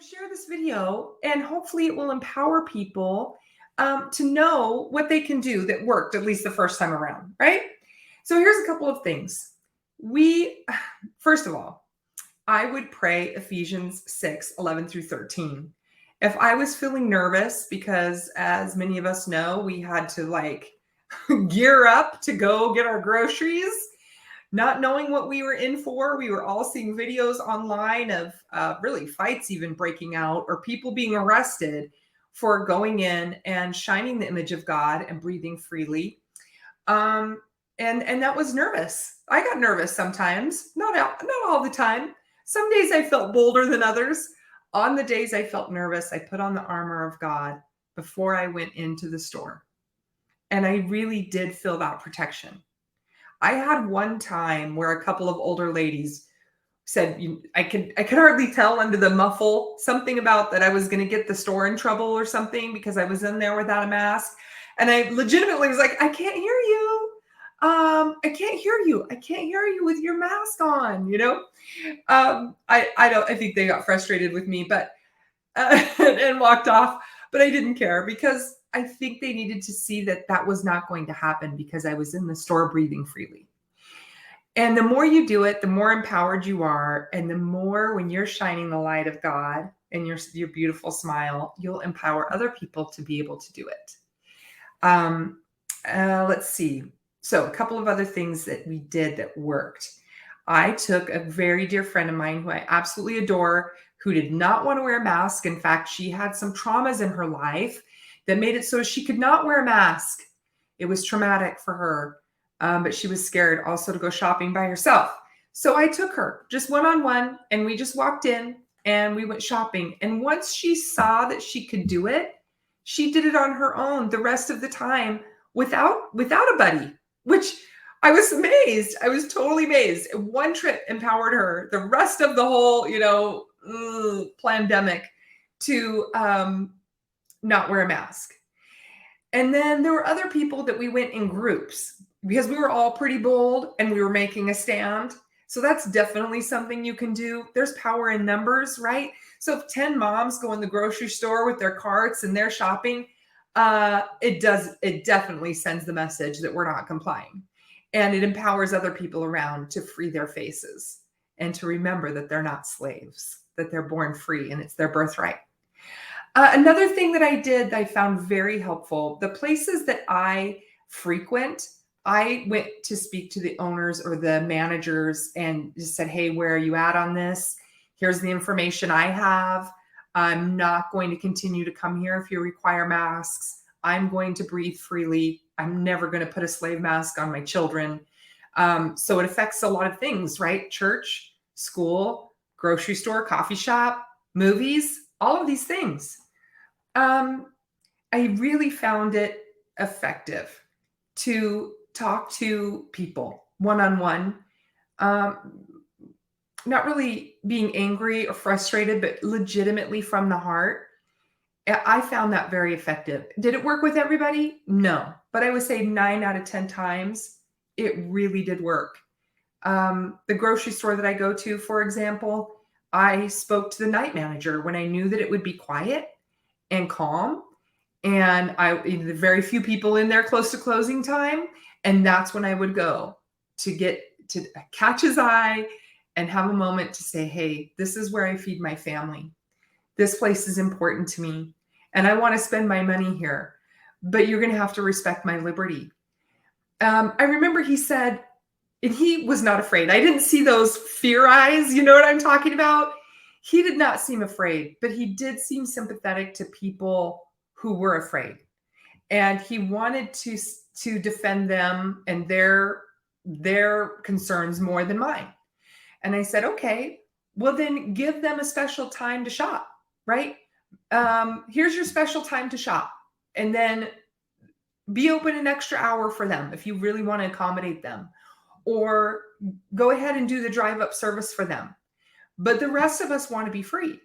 share this video and hopefully it will empower people to know what they can do that worked at least the first time around, right? So here's a couple of things. First of all, I would pray Ephesians 6:11 through 13. If I was feeling nervous, because as many of us know, we had to gear up to go get our groceries, not knowing what we were in for. We were all seeing videos online of really fights even breaking out or people being arrested for going in and shining the image of God and breathing freely. And that was nervous. I got nervous sometimes, not all the time. Some days I felt bolder than others. On the days I felt nervous, I put on the armor of God before I went into the store. And I really did feel that protection. I had one time where a couple of older ladies said, I could hardly tell under the muffle something about that I was going to get the store in trouble or something because I was in there without a mask. And I legitimately was like, I can't hear you. I can't hear you. I can't hear you with your mask on, I think they got frustrated with me, but, and walked off, but I didn't care because I think they needed to see that that was not going to happen because I was in the store breathing freely. And the more you do it, the more empowered you are. And the more when you're shining the light of God and your beautiful smile, you'll empower other people to be able to do it. Let's see. So a couple of other things that we did that worked. I took a very dear friend of mine who I absolutely adore, who did not want to wear a mask. In fact, she had some traumas in her life that made it so she could not wear a mask. It was traumatic for her, but she was scared also to go shopping by herself. So I took her just one-on-one and we just walked in and we went shopping. And once she saw that she could do it, she did it on her own the rest of the time without a buddy, which I was amazed. I was totally amazed. One trip empowered her. The rest of the whole, pandemic to not wear a mask. And then there were other people that we went in groups because we were all pretty bold and we were making a stand. So that's definitely something you can do. There's power in numbers, right? So if 10 moms go in the grocery store with their carts and they're shopping, it definitely sends the message that we're not complying. And it empowers other people around to free their faces and to remember that they're not slaves, that they're born free and it's their birthright. Another thing that I did that I found very helpful, the places that I frequent, I went to speak to the owners or the managers and just said, hey, where are you at on this? Here's the information I have. I'm not going to continue to come here if you require masks. I'm going to breathe freely. I'm never going to put a slave mask on my children. So it affects a lot of things, right? Church, school, grocery store, coffee shop, movies, all of these things. I really found it effective to talk to people one-on-one, not really being angry or frustrated, but legitimately from the heart. I found that very effective. Did it work with everybody? No, but I would say 9 out of 10 times, it really did work. The grocery store that I go to, for example, I spoke to the night manager when I knew that it would be quiet and calm. And very few people in there close to closing time. And that's when I would go to catch his eye and have a moment to say, hey, this is where I feed my family. This place is important to me. And I want to spend my money here, but you're going to have to respect my liberty. I remember he said, and he was not afraid. I didn't see those fear eyes. You know what I'm talking about? He did not seem afraid, but he did seem sympathetic to people who were afraid. And he wanted to defend them and their concerns more than mine. And I said, okay, well then give them a special time to shop, right? Here's your special time to shop. And then be open an extra hour for them if you really want to accommodate them. Or go ahead and do the drive-up service for them. But the rest of us want to be free.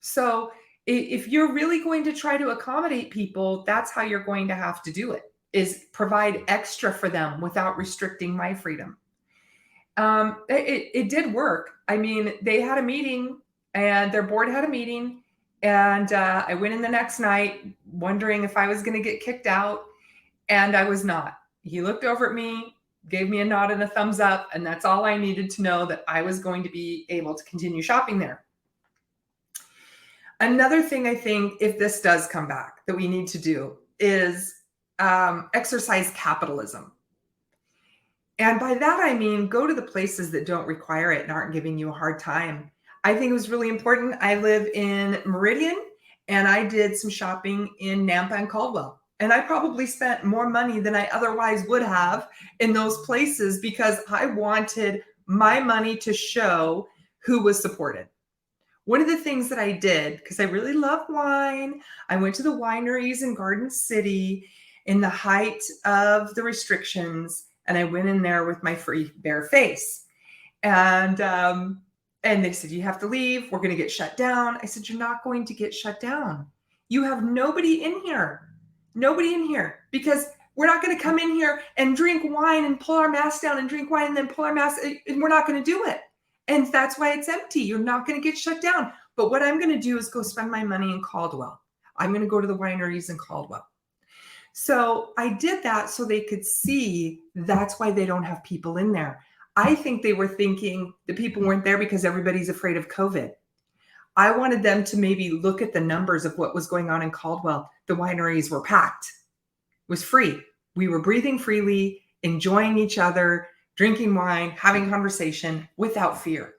So if you're really going to try to accommodate people, that's how you're going to have to do it, is provide extra for them without restricting my freedom. It did work. I mean, they had a meeting and their board had a meeting And I went in the next night wondering if I was going to get kicked out, and I was not. He looked over at me, gave me a nod and a thumbs up, and that's all I needed to know that I was going to be able to continue shopping there. Another thing I think, if this does come back, that we need to do is exercise capitalism. And by that, I mean, go to the places that don't require it and aren't giving you a hard time. I think it was really important. I live in Meridian, and I did some shopping in Nampa and Caldwell. And I probably spent more money than I otherwise would have in those places because I wanted my money to show who was supported. One of the things that I did, because I really love wine, I went to the wineries in Garden City in the height of the restrictions, and I went in there with my free bare face. And they said, you have to leave. We're going to get shut down. I said, you're not going to get shut down. You have nobody in here. Nobody in here. Because we're not going to come in here and drink wine and pull our mask down and drink wine and then pull our mask. And we're not going to do it. And that's why it's empty. You're not going to get shut down. But what I'm going to do is go spend my money in Caldwell. I'm going to go to the wineries in Caldwell. So I did that so they could see that's why they don't have people in there. I think they were thinking the people weren't there because everybody's afraid of COVID. I wanted them to maybe look at the numbers of what was going on in Caldwell. The wineries were packed. It was free. We were breathing freely, enjoying each other, drinking wine, having conversation without fear.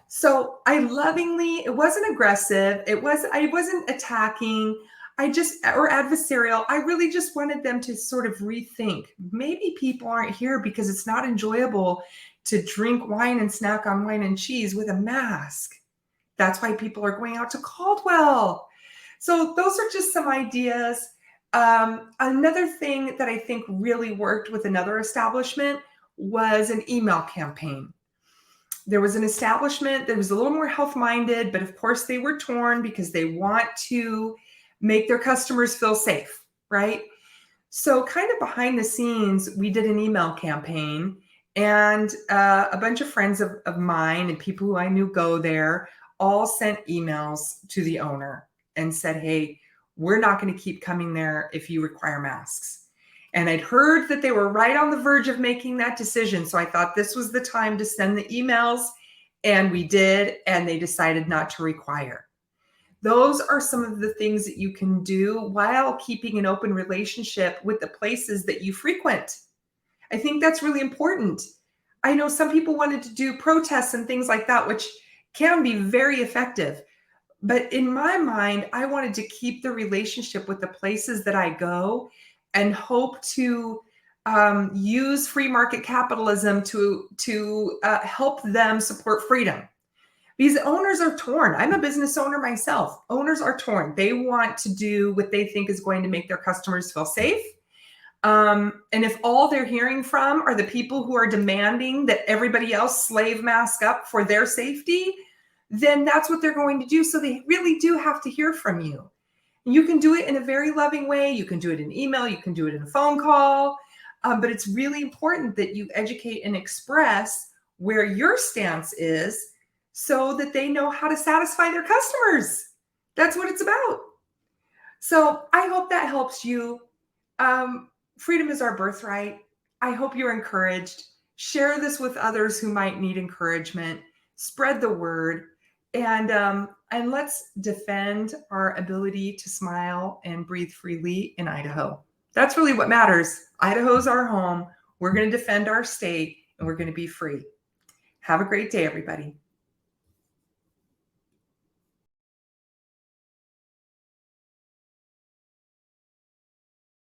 So I lovingly, it wasn't aggressive. I wasn't attacking. Or adversarial. I really just wanted them to sort of rethink. Maybe people aren't here because it's not enjoyable to drink wine and snack on wine and cheese with a mask. That's why people are going out to Caldwell. So those are just some ideas. Another thing that I think really worked with another establishment was an email campaign. There was an establishment that was a little more health-minded, but of course they were torn because they want to make their customers feel safe, right? So kind of behind the scenes, we did an email campaign, and a bunch of friends of mine and people who I knew go there all sent emails to the owner and said, hey, we're not going to keep coming there if you require masks. And I'd heard that they were right on the verge of making that decision. So I thought this was the time to send the emails, and we did, and they decided not to require. Those are some of the things that you can do while keeping an open relationship with the places that you frequent. I think that's really important. I know some people wanted to do protests and things like that, which can be very effective. But in my mind, I wanted to keep the relationship with the places that I go and hope to use free market capitalism to help them support freedom. These owners are torn. I'm a business owner myself. Owners are torn. They want to do what they think is going to make their customers feel safe. And if all they're hearing from are the people who are demanding that everybody else slave mask up for their safety, then that's what they're going to do. So they really do have to hear from you. You can do it in a very loving way. You can do it in email. You can do it in a phone call. But it's really important that you educate and express where your stance is so that they know how to satisfy their customers. That's what it's about. So I hope that helps you. Freedom is our birthright. I hope you're encouraged. Share this with others who might need encouragement. Spread the word. And let's defend our ability to smile and breathe freely in Idaho. That's really what matters. Idaho's our home. We're going to defend our state, and we're going to be free. Have a great day, everybody.